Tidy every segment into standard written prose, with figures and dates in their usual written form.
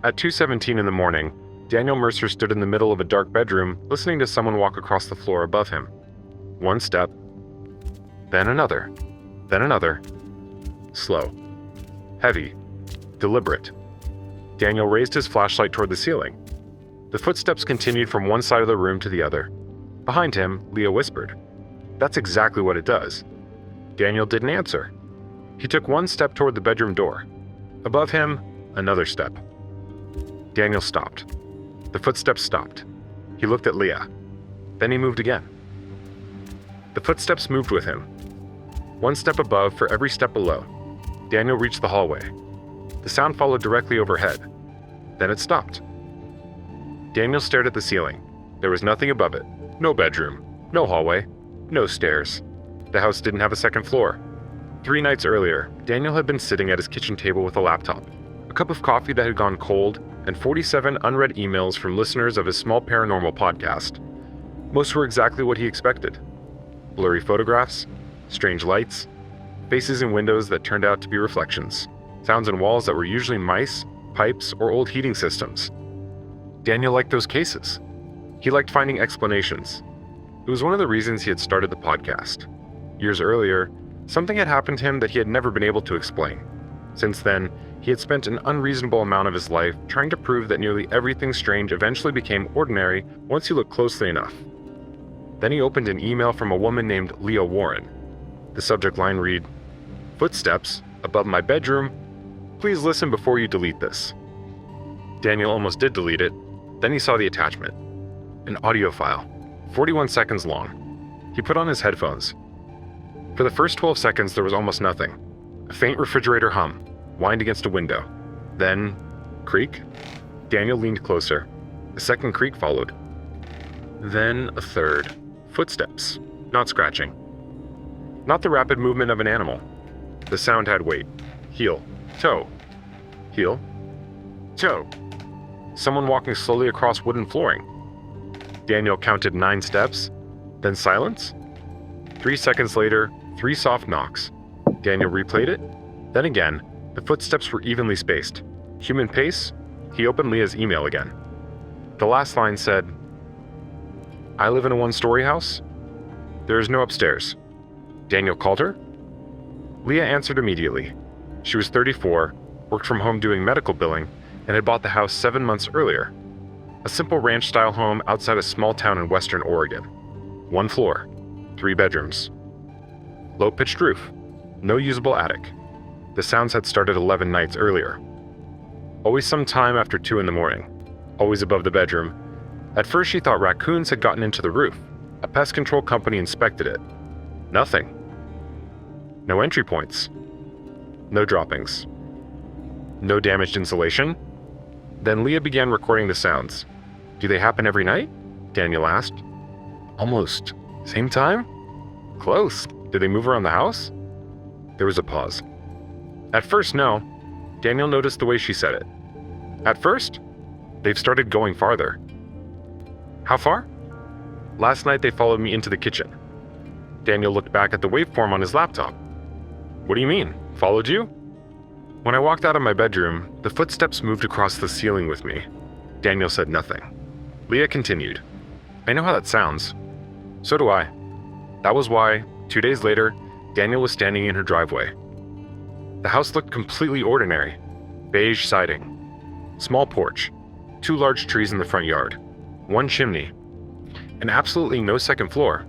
At 2:17 in the morning, Daniel Mercer stood in the middle of a dark bedroom, listening to someone walk across the floor above him. One step, then another, then another. Slow, heavy, deliberate. Daniel raised his flashlight toward the ceiling. The footsteps continued from one side of the room to the other. Behind him, Leah whispered, "That's exactly what it does." Daniel didn't answer. He took one step toward the bedroom door. Above him, another step. Daniel stopped. The footsteps stopped. He looked at Leah. Then he moved again. The footsteps moved with him. One step above for every step below. Daniel reached the hallway. The sound followed directly overhead. Then it stopped. Daniel stared at the ceiling. There was nothing above it. No bedroom. No hallway. No stairs. The house didn't have a second floor. 3 nights earlier, Daniel had been sitting at his kitchen table with a laptop, a cup of coffee that had gone cold, and 47 unread emails from listeners of his small paranormal podcast. Most were exactly what he expected. Blurry photographs, strange lights, faces in windows that turned out to be reflections, sounds in walls that were usually mice, pipes, or old heating systems. Daniel liked those cases. He liked finding explanations. It was one of the reasons he had started the podcast. Years earlier, something had happened to him that he had never been able to explain. Since then, he had spent an unreasonable amount of his life trying to prove that nearly everything strange eventually became ordinary once you looked closely enough. Then he opened an email from a woman named Leah Warren. The subject line read, "Footsteps above my bedroom. Please listen before you delete this." Daniel almost did delete it. Then he saw the attachment. An audio file, 41 seconds long. He put on his headphones. For the first 12 seconds, there was almost nothing. A faint refrigerator hum, whined against a window. Then, creak. Daniel leaned closer. A second creak followed. Then a third. Footsteps, not scratching. Not the rapid movement of an animal. The sound had weight. Heel, toe, heel, toe. Someone walking slowly across wooden flooring. Daniel counted 9 steps, then silence. 3 seconds later, 3 soft knocks. Daniel replayed it. Then again, the footsteps were evenly spaced. Human pace. He opened Leah's email again. The last line said, "I live in a 1-story house. There is no upstairs." Daniel called her. Leah answered immediately. She was 34, worked from home doing medical billing, and had bought the house 7 months earlier. A simple ranch-style home outside a small town in western Oregon. 1 floor, 3 bedrooms. Low-pitched roof, no usable attic. The sounds had started 11 nights earlier. Always sometime after 2 in the morning. Always above the bedroom. At first she thought raccoons had gotten into the roof. A pest control company inspected it. Nothing. No entry points. No droppings. No damaged insulation. Then Leah began recording the sounds. "Do they happen every night?" Daniel asked. "Almost. Same time?" "Close. Did they move around the house?" There was a pause. "At first, no." Daniel noticed the way she said it. "At first? They've started going farther." "How far?" "Last night they followed me into the kitchen." Daniel looked back at the waveform on his laptop. "What do you mean? Followed you?" "When I walked out of my bedroom, the footsteps moved across the ceiling with me." Daniel said nothing. Leah continued, "I know how that sounds." "So do I." That was why, 2 days later, Daniel was standing in her driveway. The house looked completely ordinary. Beige siding. Small porch. 2 large trees in the front yard. 1 chimney. And absolutely no second floor.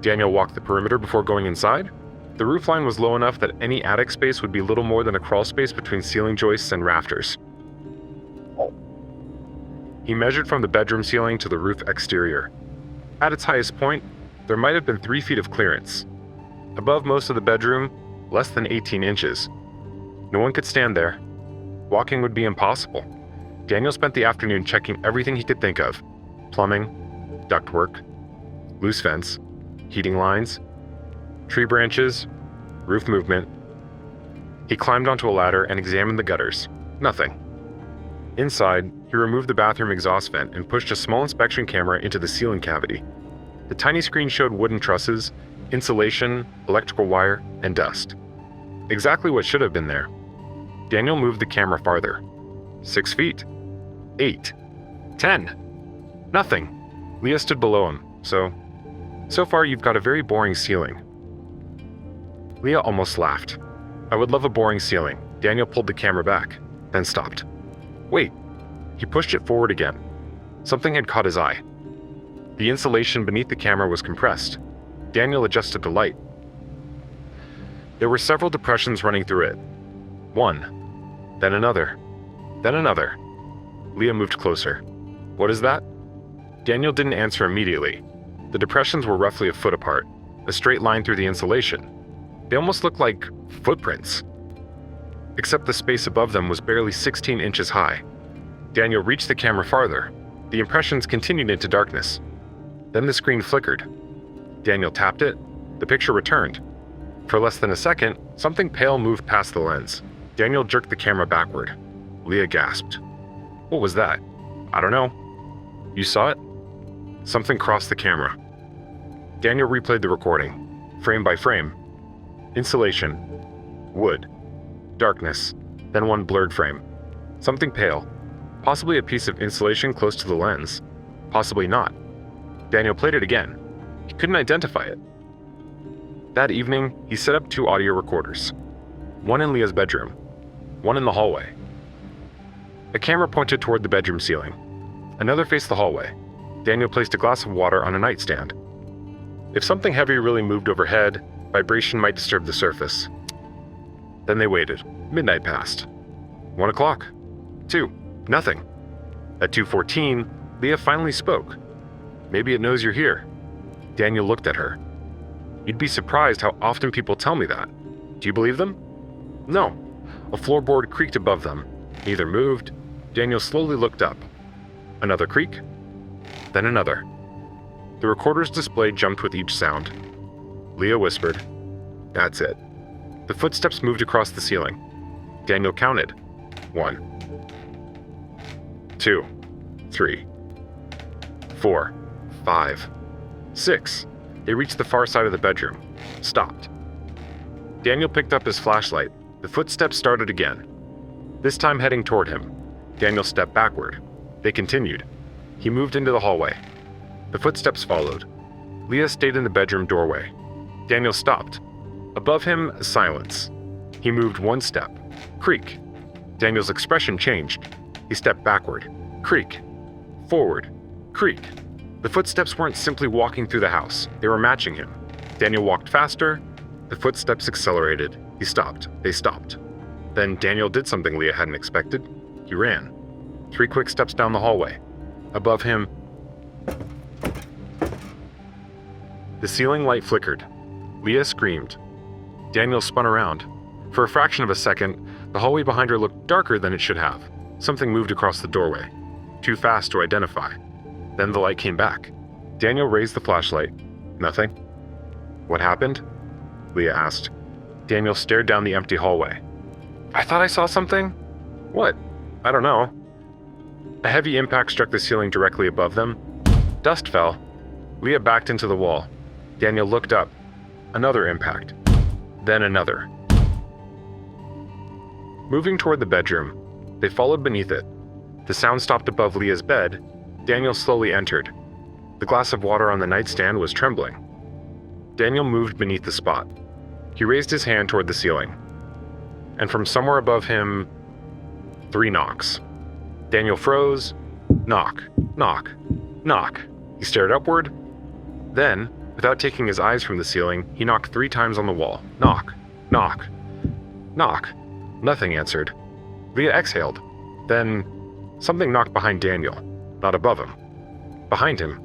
Daniel walked the perimeter before going inside. The roofline was low enough that any attic space would be little more than a crawl space between ceiling joists and rafters. He measured from the bedroom ceiling to the roof exterior. At its highest point, there might have been 3 feet of clearance. Above most of the bedroom, less than 18 inches. No one could stand there. Walking would be impossible. Daniel spent the afternoon checking everything he could think of. Plumbing, ductwork, loose fence, heating lines, tree branches, roof movement. He climbed onto a ladder and examined the gutters. Nothing. Inside, he removed the bathroom exhaust vent and pushed a small inspection camera into the ceiling cavity. The tiny screen showed wooden trusses, insulation, electrical wire, and dust. Exactly what should have been there. Daniel moved the camera farther. 6 feet, 8, 10. Nothing. Leah stood below him, so far you've got a very boring ceiling. Leah almost laughed. I would love a boring ceiling. Daniel pulled the camera back, then stopped. Wait. He pushed it forward again. Something had caught his eye. The insulation beneath the camera was compressed. Daniel adjusted the light. There were several depressions running through it. One, then another, then another. Leah moved closer. What is that? Daniel didn't answer immediately. The depressions were roughly a foot apart, a straight line through the insulation. They almost looked like footprints. Except the space above them was barely 16 inches high. Daniel reached the camera farther. The impressions continued into darkness. Then the screen flickered. Daniel tapped it. The picture returned. For less than a second, something pale moved past the lens. Daniel jerked the camera backward. Leah gasped. What was that? I don't know. You saw it? Something crossed the camera. Daniel replayed the recording, frame by frame. Insulation. Wood. Darkness. Then one blurred frame. Something pale. Possibly a piece of insulation close to the lens. Possibly not. Daniel played it again. He couldn't identify it. That evening, he set up 2 audio recorders. One in Leah's bedroom. One in the hallway. A camera pointed toward the bedroom ceiling. Another faced the hallway. Daniel placed a glass of water on a nightstand. If something heavy really moved overhead, vibration might disturb the surface. Then they waited. Midnight passed. 1 o'clock. 2. Nothing. At 2:14, Leah finally spoke. Maybe it knows you're here. Daniel looked at her. You'd be surprised how often people tell me that. Do you believe them? No. A floorboard creaked above them. Neither moved. Daniel slowly looked up. Another creak. Then another. The recorder's display jumped with each sound. Leah whispered, That's it. The footsteps moved across the ceiling. Daniel counted. 1, 2, 3, 4, 5, 6. They reached the far side of the bedroom. Stopped. Daniel picked up his flashlight. The footsteps started again. This time heading toward him. Daniel stepped backward. They continued. He moved into the hallway. The footsteps followed. Leah stayed in the bedroom doorway. Daniel stopped. Above him, silence. He moved 1 step. Creak. Daniel's expression changed. He stepped backward. Creak. Forward. Creak. The footsteps weren't simply walking through the house. They were matching him. Daniel walked faster. The footsteps accelerated. He stopped. They stopped. Then Daniel did something Leah hadn't expected. He ran. 3 quick steps down the hallway. Above him, the ceiling light flickered. Leah screamed. Daniel spun around. For a fraction of a second, the hallway behind her looked darker than it should have. Something moved across the doorway. Too fast to identify. Then the light came back. Daniel raised the flashlight. Nothing. What happened? Leah asked. Daniel stared down the empty hallway. I thought I saw something. What? I don't know. A heavy impact struck the ceiling directly above them. Dust fell. Leah backed into the wall. Daniel looked up. Another impact. Then another. Moving toward the bedroom, they followed beneath it. The sound stopped above Leah's bed. Daniel slowly entered. The glass of water on the nightstand was trembling. Daniel moved beneath the spot. He raised his hand toward the ceiling. And from somewhere above him, 3 knocks. Daniel froze. Knock, knock, knock. He stared upward. Then, without taking his eyes from the ceiling, he knocked 3 times on the wall. Knock, knock, knock. Nothing answered. Leah exhaled. Then, something knocked behind Daniel, not above him. Behind him,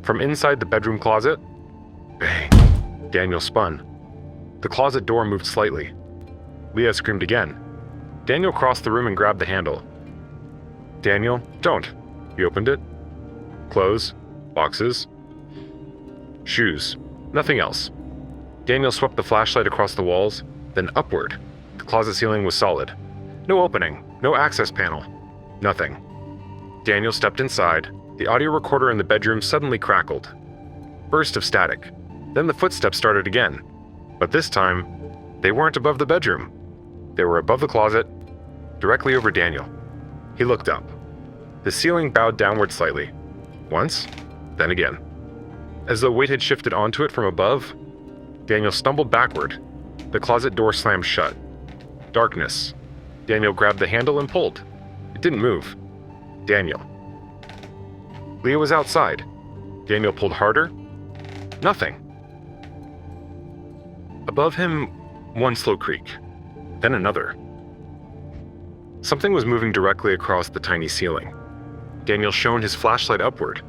from inside the bedroom closet, bang. Daniel spun. The closet door moved slightly. Leah screamed again. Daniel crossed the room and grabbed the handle. Daniel, don't. He opened it. Clothes, boxes, shoes, nothing else. Daniel swept the flashlight across the walls, then upward. The closet ceiling was solid. No opening, no access panel, nothing. Daniel stepped inside. The audio recorder in the bedroom suddenly crackled. Burst of static. Then the footsteps started again. But this time, they weren't above the bedroom. They were above the closet, directly over Daniel. He looked up. The ceiling bowed downward slightly. Once, then again. As though weight had shifted onto it from above, Daniel stumbled backward. The closet door slammed shut. Darkness. Daniel grabbed the handle and pulled. It didn't move. Daniel. Leah was outside. Daniel pulled harder. Nothing. Above him, one slow creak. Then another. Something was moving directly across the tiny ceiling. Daniel shone his flashlight upward.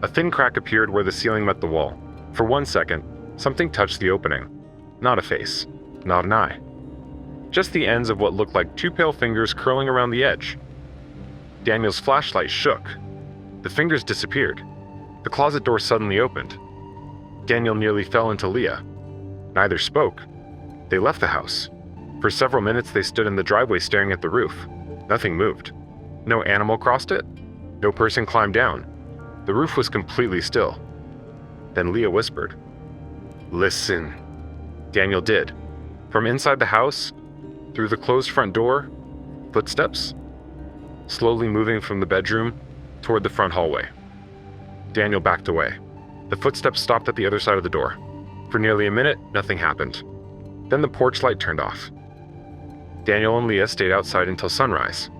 A thin crack appeared where the ceiling met the wall. For 1 second, something touched the opening. Not a face. Not an eye. Just the ends of what looked like 2 pale fingers curling around the edge. Daniel's flashlight shook. The fingers disappeared. The closet door suddenly opened. Daniel nearly fell into Leah. Neither spoke. They left the house. For several minutes they stood in the driveway staring at the roof. Nothing moved. No animal crossed it. No person climbed down. The roof was completely still. Then Leah whispered, "Listen." Daniel did. From inside the house, through the closed front door, footsteps, slowly moving from the bedroom toward the front hallway. Daniel backed away. The footsteps stopped at the other side of the door. For nearly a minute, nothing happened. Then the porch light turned off. Daniel and Leah stayed outside until sunrise.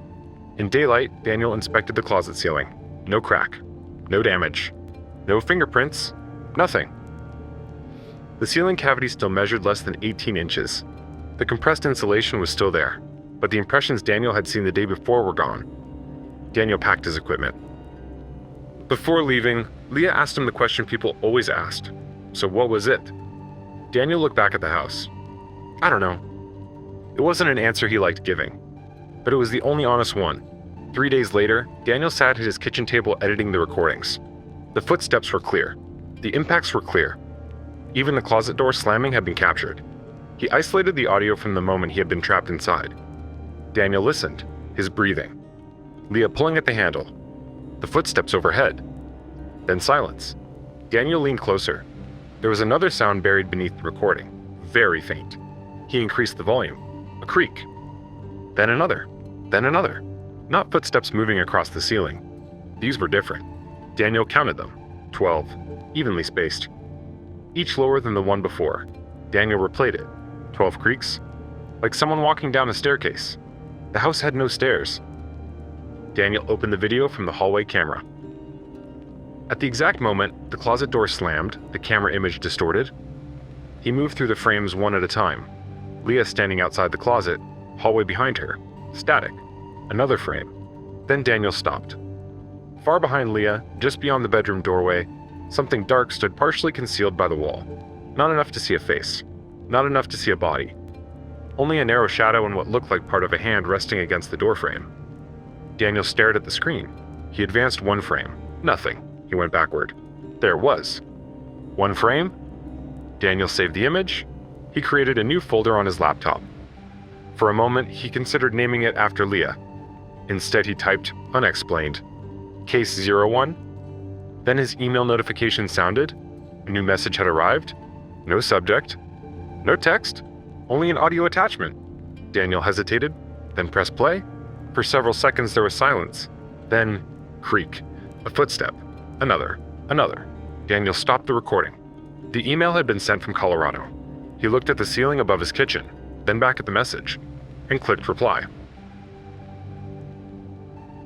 In daylight, Daniel inspected the closet ceiling. No crack. No damage. No fingerprints. Nothing. The ceiling cavity still measured less than 18 inches. The compressed insulation was still there, but the impressions Daniel had seen the day before were gone. Daniel packed his equipment. Before leaving, Leah asked him the question people always asked. So what was it? Daniel looked back at the house. I don't know. It wasn't an answer he liked giving, but it was the only honest one. 3 days later, Daniel sat at his kitchen table editing the recordings. The footsteps were clear. The impacts were clear. Even the closet door slamming had been captured. He isolated the audio from the moment he had been trapped inside. Daniel listened, his breathing. Leah pulling at the handle. The footsteps overhead. Then silence. Daniel leaned closer. There was another sound buried beneath the recording, very faint. He increased the volume. A creak. Then another. Then another. Not footsteps moving across the ceiling. These were different. Daniel counted them. 12, evenly spaced. Each lower than the one before. Daniel replayed it. 12 creaks. Like someone walking down a staircase. The house had no stairs. Daniel opened the video from the hallway camera. At the exact moment, the closet door slammed, the camera image distorted. He moved through the frames one at a time. Leah standing outside the closet, hallway behind her, static. Another frame. Then Daniel stopped. Far behind Leah, just beyond the bedroom doorway, something dark stood partially concealed by the wall. Not enough to see a face. Not enough to see a body. Only a narrow shadow and what looked like part of a hand resting against the doorframe. Daniel stared at the screen. He advanced 1 frame. Nothing. He went backward. There it was. 1 frame. Daniel saved the image. He created a new folder on his laptop. For a moment, he considered naming it after Leah. Instead, he typed unexplained. Case 01. Then his email notification sounded. A new message had arrived. No subject. No text. Only an audio attachment. Daniel hesitated, then pressed play. For several seconds there was silence. Then, creak. A footstep. Another. Another. Daniel stopped the recording. The email had been sent from Colorado. He looked at the ceiling above his kitchen, then back at the message, and clicked reply.